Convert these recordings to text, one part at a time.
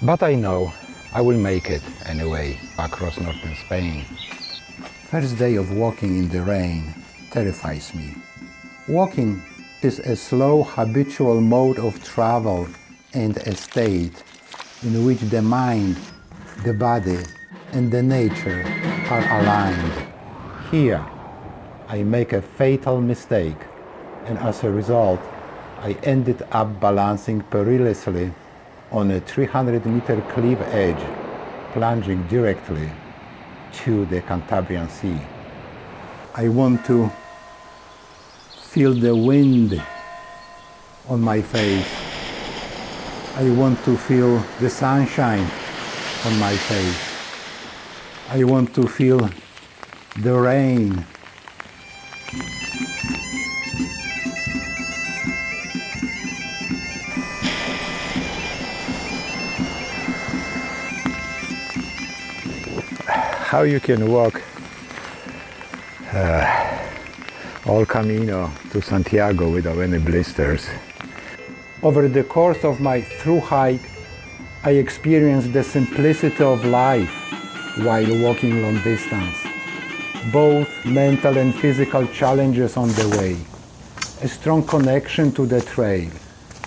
But I know I will make it anyway across northern Spain. First day of walking in the rain terrifies me. Walking is a slow, habitual mode of travel and a state in which the mind, the body, and the nature are aligned. Here, I make a fatal mistake, and as a result, I ended up balancing perilously on a 300-meter cliff edge, plunging directly to the Cantabrian Sea. I want to feel the wind on my face. I want to feel the sunshine on my face. I want to feel the rain. How you can walk all Camino to Santiago without any blisters. Over the course of my thru-hike, I experienced the simplicity of life while walking long distance. Both mental and physical challenges on the way, a strong connection to the trail,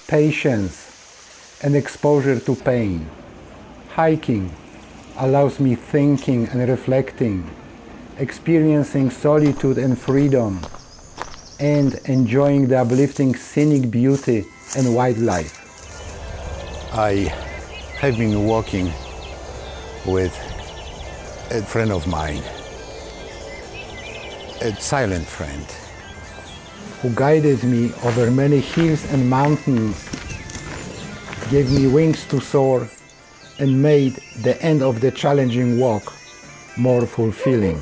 patience, and exposure to pain. Hiking allows me thinking and reflecting, experiencing solitude and freedom, and enjoying the uplifting scenic beauty and wildlife. I have been walking with a friend of mine, a silent friend, who guided me over many hills and mountains, gave me wings to soar, and made the end of the challenging walk more fulfilling.